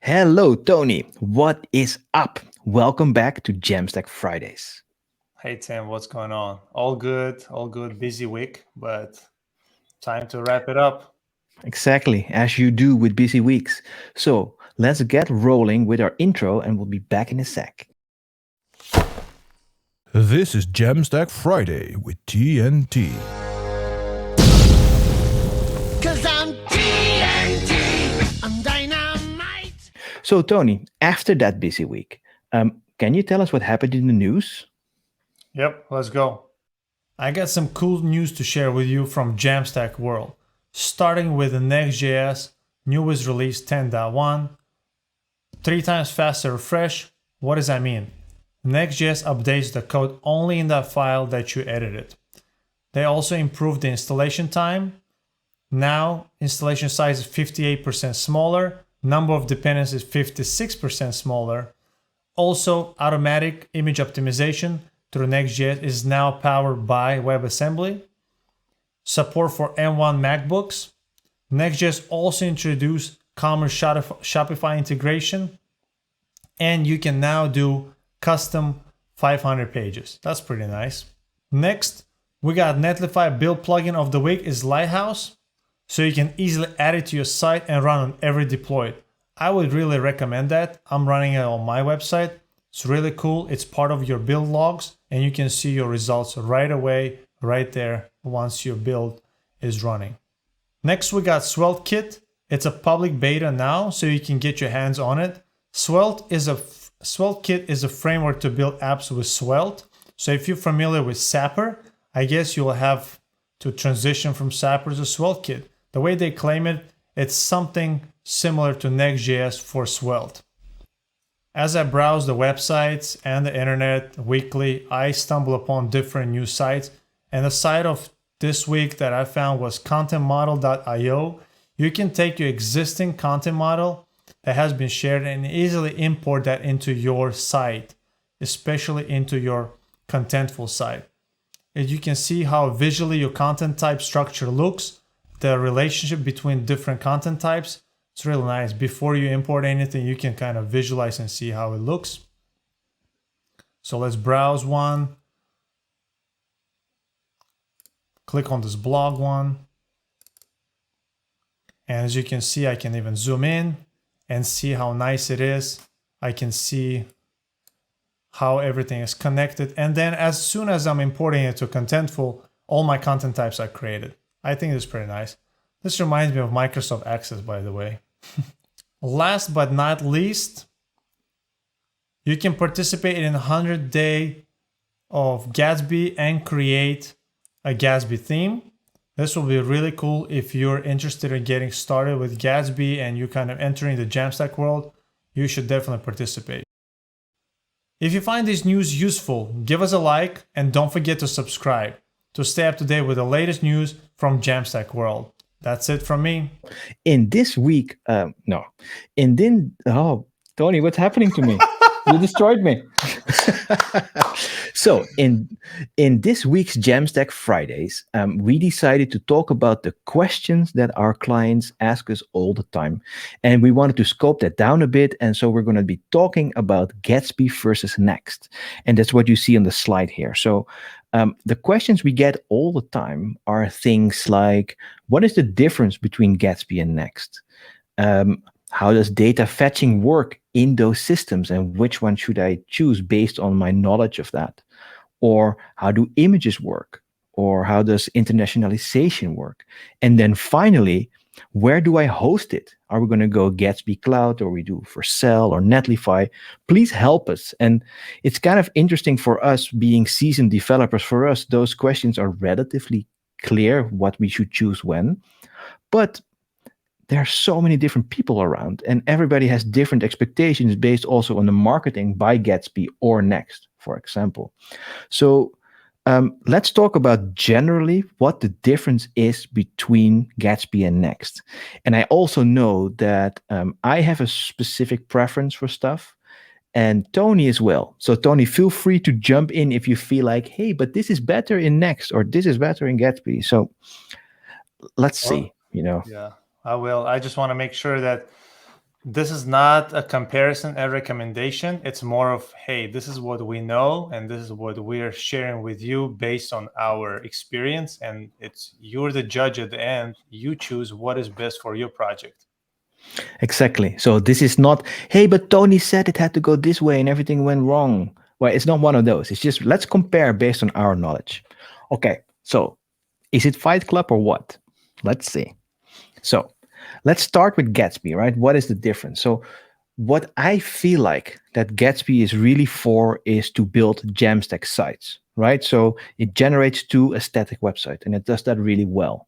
Hello, Tony. What is up? Welcome back to Jamstack Fridays. Hey Tim, what's going on? All good, all good. Busy week, but time to wrap it up. Exactly, as you do with busy weeks. So let's get rolling with our intro and we'll be back in a sec. This is Jamstack Friday with TNT. Cause I'm TNT, I'm dynamite. So, Tony, after that busy week, can you tell us what happened in the news? Yep, let's go. I got some cool news to share with you from Jamstack world. Starting with the Next.js newest release 10.1, 3 times faster refresh. What does that mean? Next.js updates the code only in that file that you edited. They also improved the installation time. Now, installation size is 58% smaller, number of dependencies 56% smaller. Also, automatic image optimization through Next.js is now powered by WebAssembly. Support for M1 MacBooks. Next.js also introduced Commerce Shopify integration, and you can now do custom 500 pages. That's pretty nice. Next, we got Netlify build plugin of the week is Lighthouse, so you can easily add it to your site and run on every deploy. I would really recommend that. I'm running it on my website. It's really cool. It's part of your build logs, and you can see your results right away, right there, once your build is running. Next, we got Swelt Kit. It's a public beta now, so you can get your hands on it. Swelt Kit is a framework to build apps with Svelte. So if you're familiar with Sapper, I guess you'll have to transition from Sapper to Swelt Kit. The way they claim it, it's something similar to Next.js for Svelte. As I browse the websites and the internet weekly, I stumble upon different news sites. And the site of this week that I found was contentmodel.io. You can take your existing content model that has been shared and easily import that into your site, especially into your contentful site. And you can see how visually your content type structure looks, the relationship between different content types. It's really nice. Before you import anything, you can kind of visualize and see how it looks. So let's browse one. Click on this blog one. And as you can see, I can even zoom in and see how nice it is. I can see how everything is connected. And then as soon as I'm importing it to Contentful, all my content types are created. I think it's pretty nice. This reminds me of Microsoft Access, by the way. Last but not least, you can participate in 100 Day of Gatsby and create a Gatsby theme. This will be really cool if you're interested in getting started with Gatsby and you're kind of entering the Jamstack world. You should definitely participate. If you find this news useful, give us a like and don't forget to subscribe to stay up to date with the latest news from Jamstack world. That's it from me. In this week, oh, Tony, what's happening to me? You destroyed me. So in this week's Jamstack Fridays, we decided to talk about the questions that our clients ask us all the time. And we wanted to scope that down a bit. And so we're going to be talking about Gatsby versus Next. And that's what you see on the slide here. So the questions we get all the time are things like, what is the difference between Gatsby and Next? How does data fetching work in those systems, and which one should I choose based on my knowledge of that? Or how do images work? Or how does internationalization work? And then finally, where do I host it? Are we going to go Gatsby Cloud, or we do Vercel or Netlify? Please help us. And it's kind of interesting for us being seasoned developers. For us, those questions are relatively clear what we should choose when. But there are so many different people around, and everybody has different expectations based also on the marketing by Gatsby or Next, for example. So let's talk about generally what the difference is between Gatsby and Next. And I also know that I have a specific preference for stuff, and Tony as well. So Tony, feel free to jump in if you feel like, hey, but this is better in Next, or this is better in Gatsby. So let's see, Yeah, I will. I just want to make sure that this is not a comparison and recommendation. It's more of, hey, this is what we know and this is what we're sharing with you based on our experience. And it's you're the judge at the end. You choose what is best for your project. Exactly. So this is not, hey, but Tony said it had to go this way and everything went wrong. Well, it's not one of those. It's just let's compare based on our knowledge. Okay. So is it Fight Club or what? Let's see. So let's start with Gatsby, right? What is the difference? So what I feel like that Gatsby is really for is to build Jamstack sites, right? So it generates to a static website and it does that really well.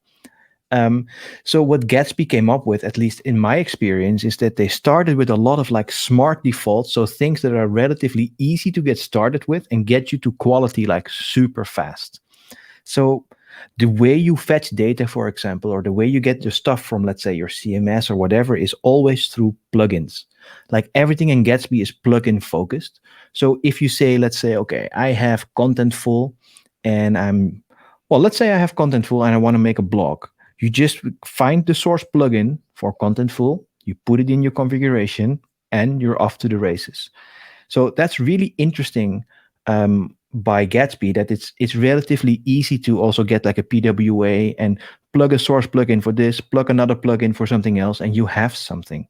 So what Gatsby came up with, at least in my experience, is that they started with a lot of like smart defaults, so things that are relatively easy to get started with and get you to quality like super fast. So the way you fetch data, for example, or the way you get your stuff from, let's say, your CMS or whatever, is always through plugins. Like everything in Gatsby is plugin focused. So if you say, let's say, okay, I have Contentful and let's say I have Contentful and I want to make a blog. You just find the source plugin for Contentful, you put it in your configuration, and you're off to the races. So that's really interesting by Gatsby, that it's relatively easy to also get like a PWA and plug a source plugin for this, plug another plugin for something else, and you have something.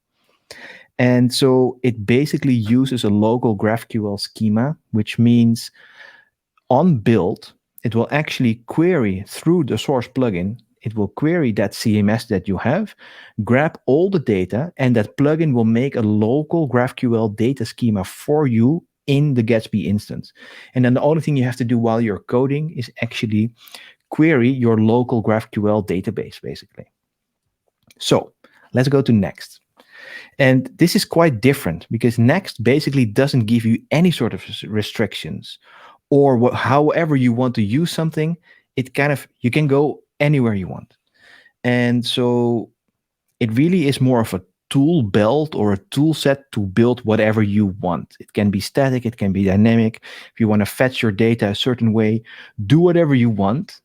And so it basically uses a local GraphQL schema, which means on build, it will actually query through the source plugin. It will query that CMS that you have, grab all the data, and that plugin will make a local GraphQL data schema for you in the Gatsby instance. And then the only thing you have to do while you're coding is actually query your local GraphQL database, basically. So let's go to Next. And this is quite different because Next basically doesn't give you any sort of restrictions, or however you want to use something. You can go anywhere you want. And so it really is more of a tool belt or a tool set to build whatever you want. It can be static, it can be dynamic. If you want to fetch your data a certain way, do whatever you want.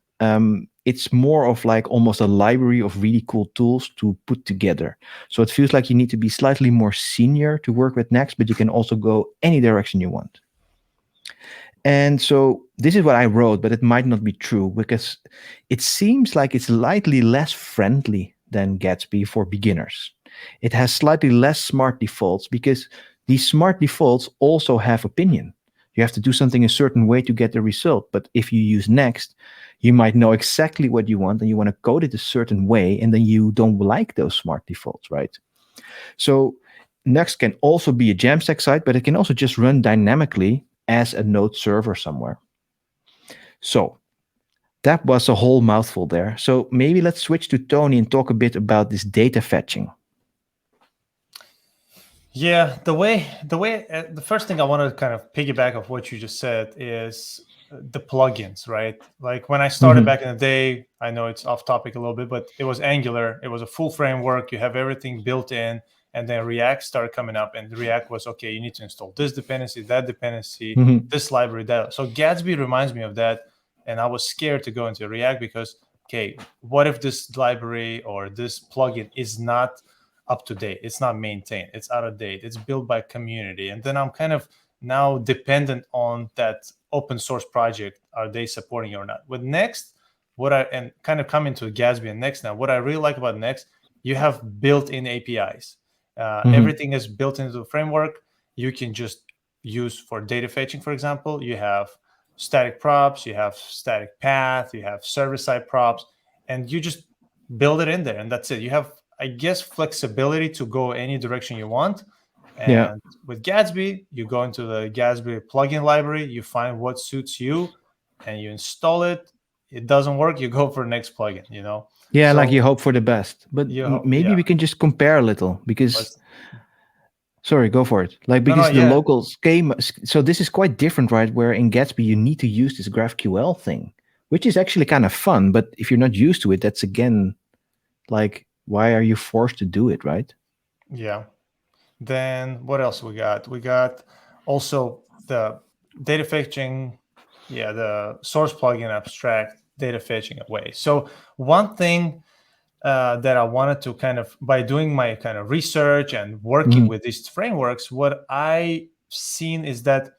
It's more of like almost a library of really cool tools to put together. So it feels like you need to be slightly more senior to work with Next, but you can also go any direction you want. And so this is what I wrote, but it might not be true because it seems like it's slightly less friendly than Gatsby for beginners. It has slightly less smart defaults because these smart defaults also have opinion. You have to do something a certain way to get the result. But if you use Next, you might know exactly what you want and you want to code it a certain way, and then you don't like those smart defaults, right? So Next can also be a Jamstack site, but it can also just run dynamically as a node server somewhere. So that was a whole mouthful there. So maybe let's switch to Tony and talk a bit about this data fetching. Yeah, the first thing I want to kind of piggyback off what you just said is the plugins, right? Like when I started back in the day, I know it's off topic a little bit, but it was Angular. It was a full framework. You have everything built in, and then React started coming up, and React was, okay, you need to install this dependency, that dependency, this library, that. So Gatsby reminds me of that, and I was scared to go into React because, okay, what if this library or this plugin is not up to date? It's not maintained. It's out of date. It's built by community. And then I'm kind of now dependent on that open source project. Are they supporting it or not? With Next, and kind of coming to Gatsby and Next now, what I really like about Next, you have built-in APIs. Everything is built into the framework. You can just use for data fetching, for example. You have static props, you have static path, you have server-side props, and you just build it in there, and that's it. You have, I guess, flexibility to go any direction you want. And with Gatsby, you go into the Gatsby plugin library, you find what suits you, and you install it. It doesn't work, you go for the next plugin, Yeah, So like you hope for the best. But maybe we can just compare a little because... Sorry, go for it. Like, because the local schema... So this is quite different, right? Where in Gatsby, you need to use this GraphQL thing, which is actually kind of fun. But if you're not used to it, that's again, like, why are you forced to do it, right? Yeah. Then what else we got? We got also the data fetching, the source plugin abstract data fetching away. So one thing that I wanted to kind of, by doing my kind of research and working with these frameworks, what I seen is that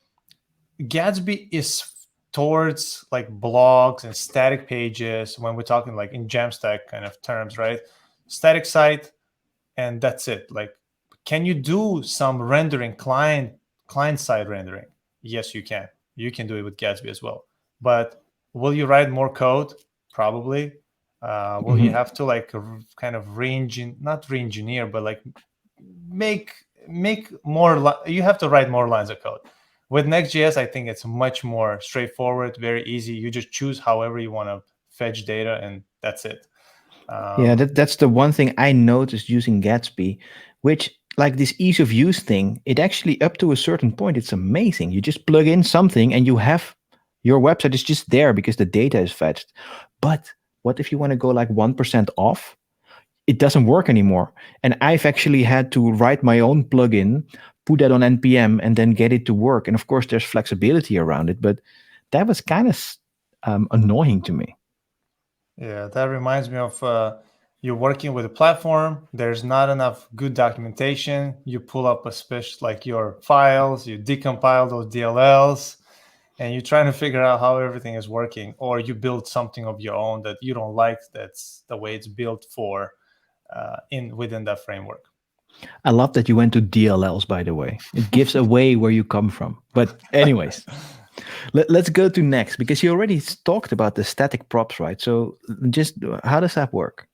Gatsby is towards like blogs and static pages when we're talking like in Jamstack kind of terms, right? Static site, and that's it. Like, can you do some rendering, client side rendering? Yes, you can. You can do it with Gatsby as well. But will you write more code? Probably. Will you have to like kind of not re-engineer, but like make more? You have to write more lines of code. With Next.js, I think it's much more straightforward, very easy. You just choose however you want to fetch data, and that's it. Yeah, that's the one thing I noticed using Gatsby, which like this ease of use thing, it actually up to a certain point, it's amazing. You just plug in something and you have your website is just there because the data is fetched. But what if you want to go like 1% off? It doesn't work anymore. And I've actually had to write my own plugin, put that on NPM, and then get it to work. And of course, there's flexibility around it, but that was kind of annoying to me. Yeah, that reminds me of you're working with a platform. There's not enough good documentation. You pull up a special like your files, you decompile those DLLs, and you're trying to figure out how everything is working, or you build something of your own that you don't like. That's the way it's built for within that framework. I love that you went to DLLs, by the way. It gives away where you come from. But anyways, let's go to next, because you already talked about the static props, right? So just how does that work?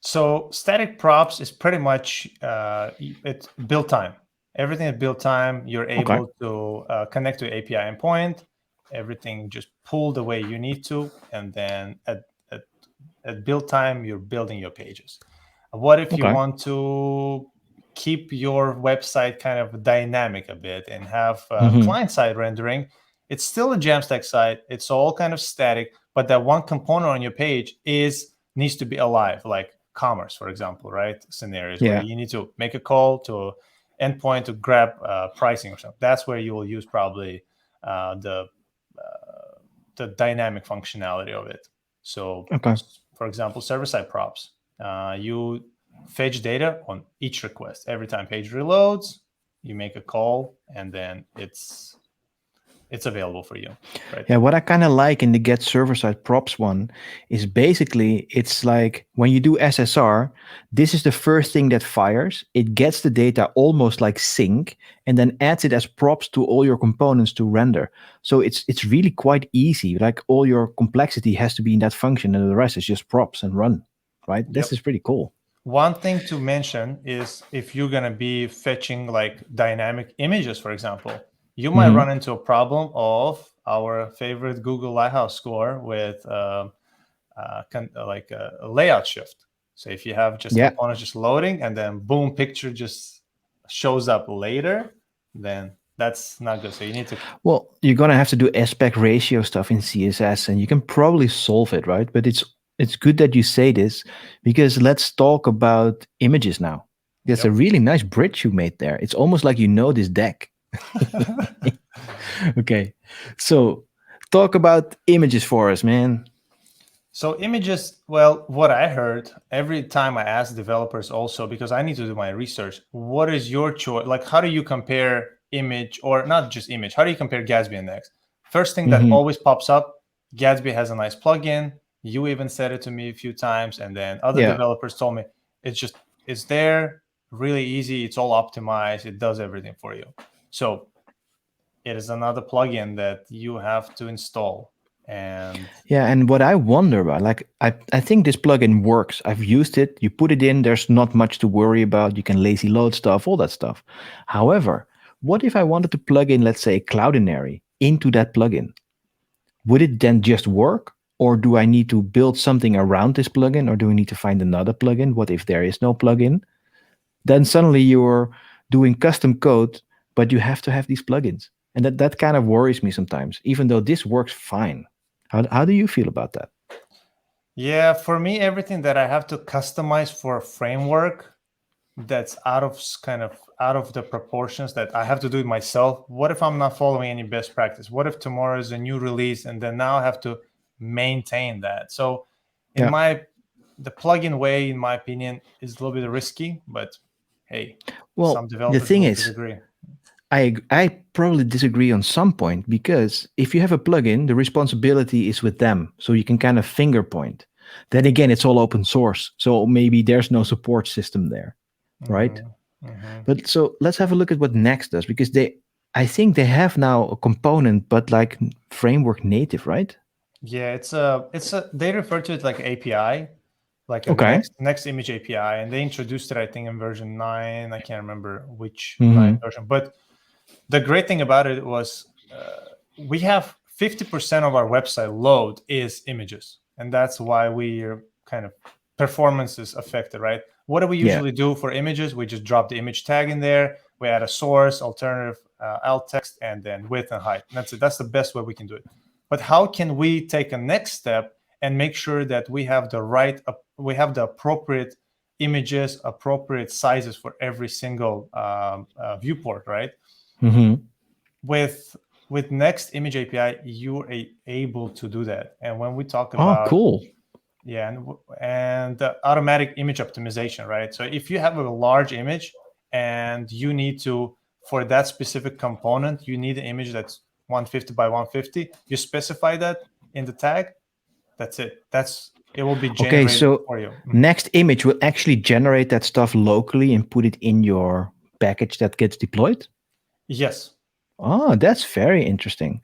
So static props is pretty much it's build time. Everything is build time. You're able to connect to API endpoint. Everything just pull the way you need to, and then at build time, you're building your pages. What if you want to keep your website kind of dynamic a bit and have client-side rendering? It's still a Jamstack site. It's all kind of static, but that one component on your page needs to be alive, like commerce, for example, right? Scenarios where you need to make a call to endpoint to grab pricing or something. That's where you will use probably the dynamic functionality of it. So, for example, server-side props. You fetch data on each request. Every time page reloads, you make a call, and then it's available for you. Right? Yeah, what I kind of like in the get server-side props one is basically it's like when you do SSR, this is the first thing that fires. It gets the data almost like sync and then adds it as props to all your components to render. So it's really quite easy. Like all your complexity has to be in that function and the rest is just props and run, right? This is pretty cool. One thing to mention is if you're going to be fetching like dynamic images, for example, you might run into a problem of our favorite Google Lighthouse score with a layout shift. So if you have just components just loading and then boom, picture just shows up later, then that's not good. So you need to... Well, you're going to have to do aspect ratio stuff in CSS, and you can probably solve it, right? But it's good that you say this, because let's talk about images now. There's a really nice bridge you made there. It's almost like you know this deck. Okay, so talk about images for us, man. So images, well, what I heard every time I ask developers also, because I need to do my research, what is your choice? Like, how do you compare image, or not just image? How do you compare Gatsby and Next? First thing that always pops up, Gatsby has a nice plugin. You even said it to me a few times, and then other developers told me it's there, really easy. It's all optimized. It does everything for you. So it is another plugin that you have to install. And what I wonder about, like, I think this plugin works. I've used it. You put it in, there's not much to worry about. You can lazy load stuff, all that stuff. However, what if I wanted to plug in, let's say, Cloudinary into that plugin? Would it then just work? Or do I need to build something around this plugin? Or do we need to find another plugin? What if there is no plugin? Then suddenly you're doing custom code, but you have to have these plugins. And that kind of worries me sometimes, even though this works fine. How do you feel about that? Yeah, for me, everything that I have to customize for a framework that's out of the proportions that I have to do it myself. What if I'm not following any best practice? What if tomorrow is a new release and then now I have to maintain that? So in my the plugin way, in my opinion, is a little bit risky, but hey, some Well, the developers thing will is, disagree. I probably disagree on some point because if you have a plugin, the responsibility is with them, so you can kind of finger point. Then again, it's all open source, so maybe there's no support system there, right? But so let's have a look at what Next does because I think they have now a component, but like framework native, right? Yeah, they refer to it like API, like a Okay. next image API, and they introduced it, I think, in version 9. I can't remember which Mhm. 9 version, but the great thing about it was we have 50% of our website load is images, and that's why we're kind of performance is affected, right? What do we Yeah. usually do for images? We just drop the image tag in there, we add a source, alternative alt text, and then width and height. And that's it. That's the best way we can do it. But how can we take a next step and make sure that we have the appropriate images, appropriate sizes for every single viewport, right? Hmm. With Next Image API, you're able to do that. And when we talk Oh, about cool. yeah, and automatic image optimization, right? So if you have a large image and you need to, for that specific component, you need an image that's 150 by 150, you specify that in the tag. That's it. It will be Okay, generated so for you. Next Image will actually generate that stuff locally and put it in your package that gets deployed. Yes. Oh, that's very interesting.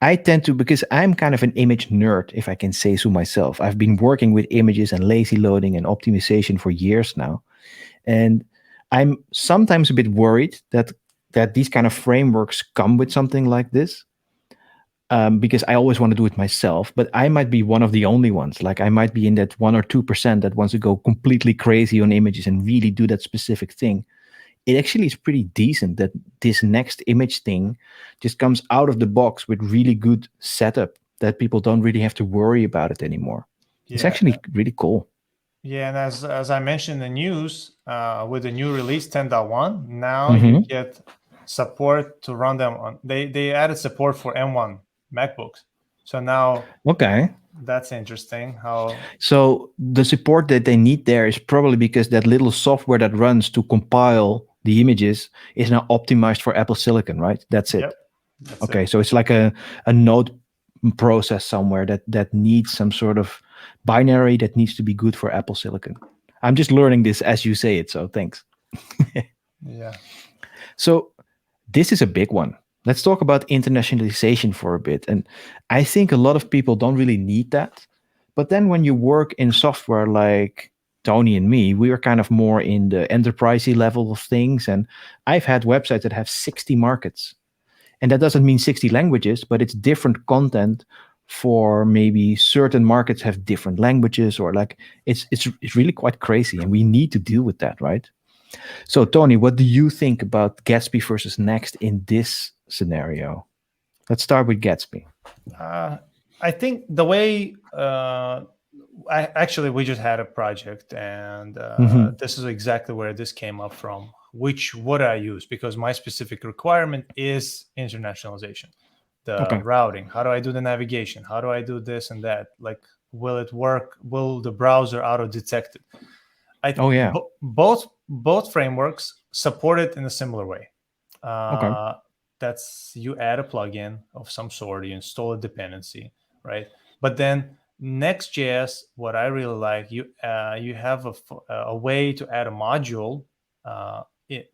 I tend to, because I'm kind of an image nerd, if I can say so myself. I've been working with images and lazy loading and optimization for years now. And I'm sometimes a bit worried that these kind of frameworks come with something like this. Because I always want to do it myself, but I might be one of the only ones. Like I might be in that 1 or 2% that wants to go completely crazy on images and really do that specific thing. It actually is pretty decent that this next image thing just comes out of the box with really good setup that people don't really have to worry about it anymore. It's Yeah. actually really cool. Yeah, and as I mentioned in the news, with the new release 10.1, now you Mhm. get support to run them on. They added support for M1 MacBooks, so now Okay. that's interesting. How So the support that they need there is probably because that little software that runs to compile the images is now optimized for Apple Silicon, right? That's it. Yep, that's Okay, it. so it's like a node process somewhere that needs some sort of binary that needs to be good for Apple Silicon. I'm just learning this as you say it, so thanks. Yeah, So this is a big one. Let's talk about internationalization for a bit. And I think a lot of people don't really need that. But then when you work in software like Tony and me, we are kind of more in the enterprisey level of things. And I've had websites that have 60 markets. And that doesn't mean 60 languages, but it's different content for maybe certain markets have different languages or like it's really quite crazy and we need to deal with that, right? So, Tony, what do you think about Gatsby versus Next in this scenario? Let's start with Gatsby. I think the way we just had a project, and Mhm. this is exactly where this came up from. Which would I use? Because my specific requirement is internationalization, the Okay. routing. How do I do the navigation? How do I do this and that? Like, will it work? Will the browser auto detect it? Oh yeah. Both frameworks support it in a similar way. Okay. That's you add a plugin of some sort, you install a dependency, right? But then Next.js, what I really like, you have a way to add a module.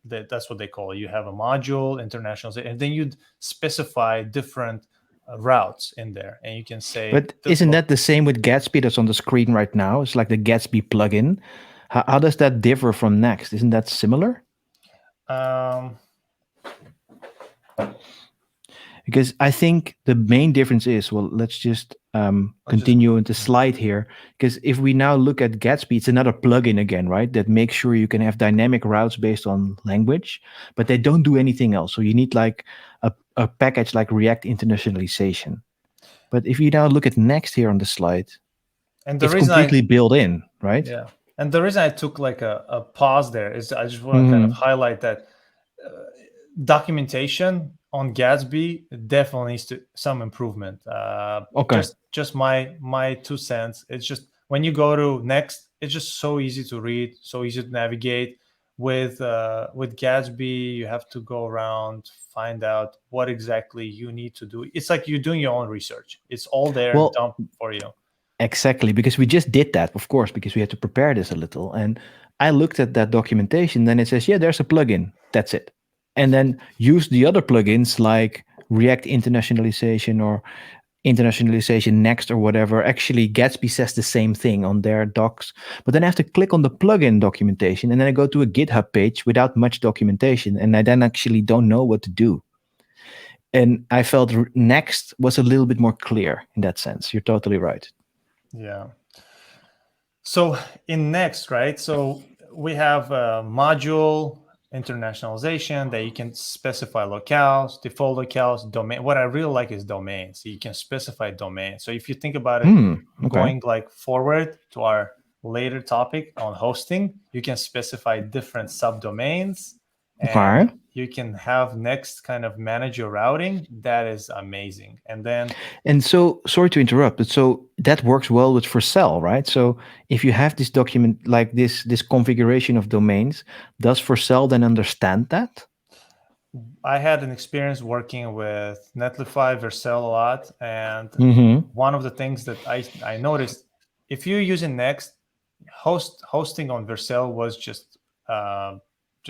That's what they call it. You have a module, international, and then you'd specify different routes in there, and you can say, But isn't that the same with Gatsby that's on the screen right now? It's like the Gatsby plugin. How does that differ from Next? Isn't that similar? um, Because I think the main difference is, well, let's just let's just continue into slide here. Because if we now look at Gatsby, it's another plugin again, right? That makes sure you can have dynamic routes based on language, but they don't do anything else. So you need like a package like React Internationalization. But if you now look at Next here on the slide, and the it's reason completely built in, right? yeah, and the reason I took like a pause there is I just want to kind of Mhm. highlight that documentation on Gatsby definitely needs some improvement. Okay. Just my 2 cents. It's just when you go to Next, it's just so easy to read, so easy to navigate. With Gatsby, you have to go around, find out what exactly you need to do. It's like you're doing your own research. It's all there, Well, dumped for you. exactly, because we just did that, of course, because we had to prepare this a little. And I looked at that documentation, then it says, yeah, there's a plugin. That's it. And then use the other plugins like React Internationalization or Internationalization Next or whatever. Actually, Gatsby says the same thing on their docs. But then I have to click on the plugin documentation and then I go to a GitHub page without much documentation. And I then actually don't know what to do. And I felt Next was a little bit more clear in that sense. You're totally right. Yeah. So in Next, right? So we have a module internationalization that you can specify locales, default locales, domain. What I really like is domains. So you can specify domain. So if you think about it, Okay. going like forward to our later topic on hosting, you can specify different subdomains and Okay. you can have Next kind of manage your routing. That is amazing. And then And so, sorry to interrupt, but so that works well with Vercel, right? So if you have this document like this configuration of domains, does Vercel then understand that? I had an experience working with Netlify, Vercel a lot, and Mm-hmm. one of the things that I noticed, if you're using Next, hosting on Vercel was just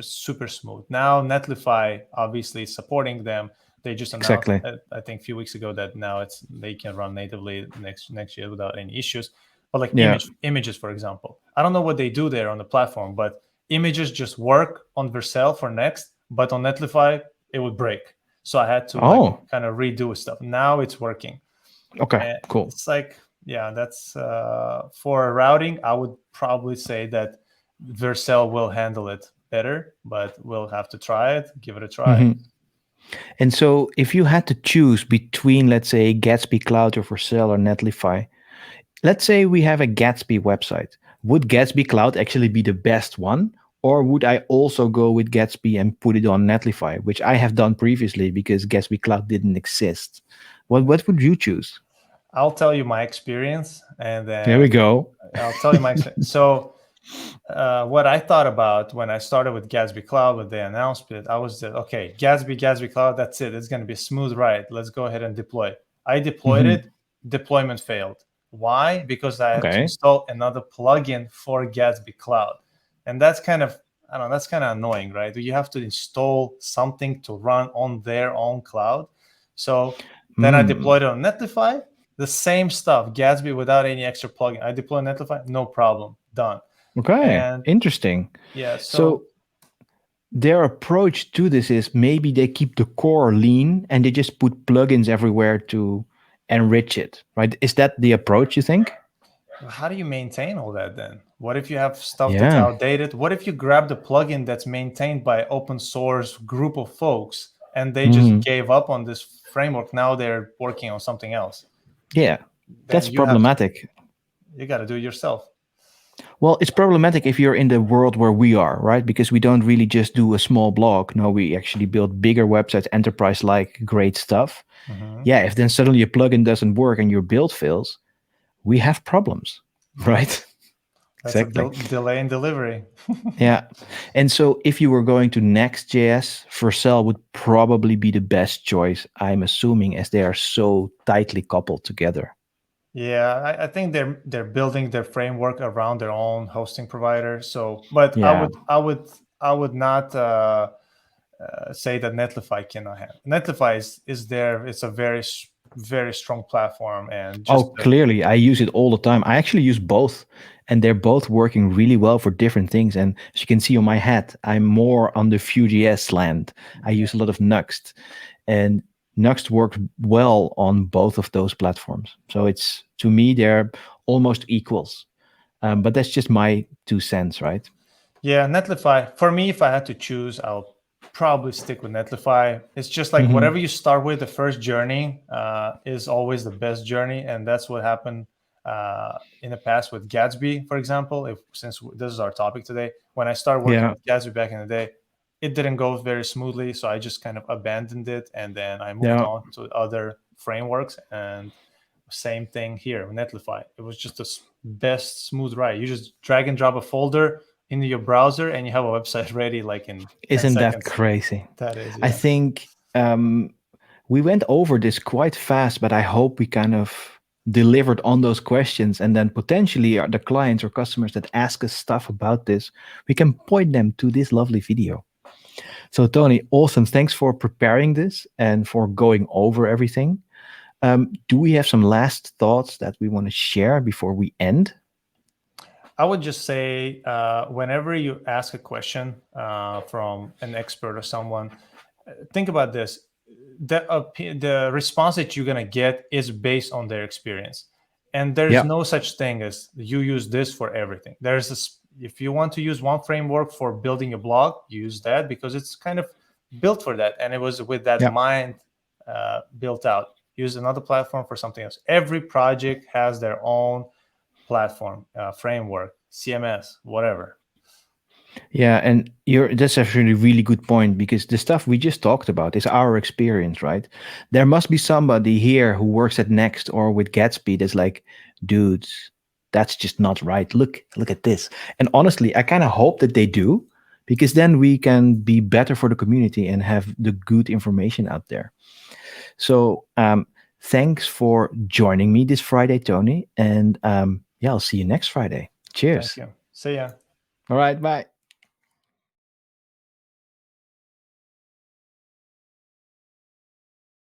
super smooth. Now Netlify obviously is supporting them. They just announced, Exactly. I think, a few weeks ago that now they can run natively next year without any issues. But like Yeah. images, for example, I don't know what they do there on the platform, but images just work on Vercel for Next, but on Netlify it would break. So I had to like Oh, kind of redo stuff. Now it's working. okay, And cool. it's like, yeah, that's for routing. I would probably say that Vercel will handle it better, but we'll have to try it, give it a try. Mhm. And so if you had to choose between, let's say, Gatsby Cloud or Vercel or Netlify, let's say we have a Gatsby website. Would Gatsby Cloud actually be the best one? Or would I also go with Gatsby and put it on Netlify, which I have done previously because Gatsby Cloud didn't exist? What would you choose? I'll tell you my experience, and There we then go. I'll tell you my experience. So, what I thought about when I started with Gatsby Cloud, when they announced it, I was okay, Gatsby Cloud, that's it. It's going to be a smooth ride. Let's go ahead and deploy. I deployed Mhm. it. Deployment failed. Why? Because I had to Okay. install another plugin for Gatsby Cloud, and that's kind of, I don't know, that's kind of annoying, right? You have to install something to run on their own cloud. So then I deployed it on Netlify. The same stuff, Gatsby without any extra plugin. I deploy Netlify, no problem, done. Okay. And Interesting. yeah, So so their approach to this is maybe they keep the core lean and they just put plugins everywhere to enrich it, right? Is that the approach you think? how do you maintain all that then? What if you have stuff that's Yeah. outdated? What if you grab the plugin that's maintained by open source group of folks and they just Mhm. gave up on this framework? Now they're working on something else. Yeah. Then That's problematic. you got to do it yourself. Well, it's problematic if you're in the world where we are, right? Because we don't really just do a small blog. No, we actually build bigger websites, enterprise like great stuff. Mhm. Yeah, if then suddenly a plugin doesn't work and your build fails, we have problems, right? That's a Exactly. delay in delivery. Yeah. And so if you were going to Next.js, Vercel would probably be the best choice, I'm assuming, as they are so tightly coupled together. Yeah, I think they're building their framework around their own hosting provider. So, but Yeah. I would not say that Netlify cannot have. Netlify is there. It's a very strong platform, and just Oh, clearly, I use it all the time. I actually use both, and they're both working really well for different things. And as you can see on my hat, I'm more on the Vue.js land. I use a lot of Nuxt, and Nuxt works well on both of those platforms. So it's, to me, they're almost equals. But that's just my 2 cents, right? yeah, Netlify. For me, if I had to choose, I'll probably stick with Netlify. It's just like Mhm. whatever you start with, the first journey is always the best journey, and that's what happened in the past with Gatsby, for example. If since this is our topic today, when I started working Yeah. with Gatsby back in the day, it didn't go very smoothly, so I just kind of abandoned it, and then I moved Yeah. on to other frameworks. And same thing here with Netlify. It was just best smooth ride. You just drag and drop a folder into your browser and you have a website ready like in 10 Isn't that seconds. crazy? That is, I yeah. think we went over this quite fast, but I hope we kind of delivered on those questions, and then potentially the clients or customers that ask us stuff about this, we can point them to this lovely video. So Tony, awesome. Thanks for preparing this and for going over everything. Do we have some last thoughts that we want to share before we end? I would just say whenever you ask a question from an expert or someone, think about this. The response that you're going to get is based on their experience. And there's Yeah. no such thing as you use this for everything. There's this, if you want to use one framework for building a blog, use that because it's kind of built for that. And it was with that Yeah. mind built out. Use another platform for something else. Every project has their own platform, framework, CMS, whatever. Yeah, and that's actually a really good point, because the stuff we just talked about is our experience, right? There must be somebody here who works at Next or with Gatsby that's like, dudes, that's just not right. Look at this. And honestly, I kind of hope that they do, because then we can be better for the community and have the good information out there. So thanks for joining me this Friday, Tony. And yeah, I'll see you next Friday. Cheers. Thank you. See ya. All right, bye.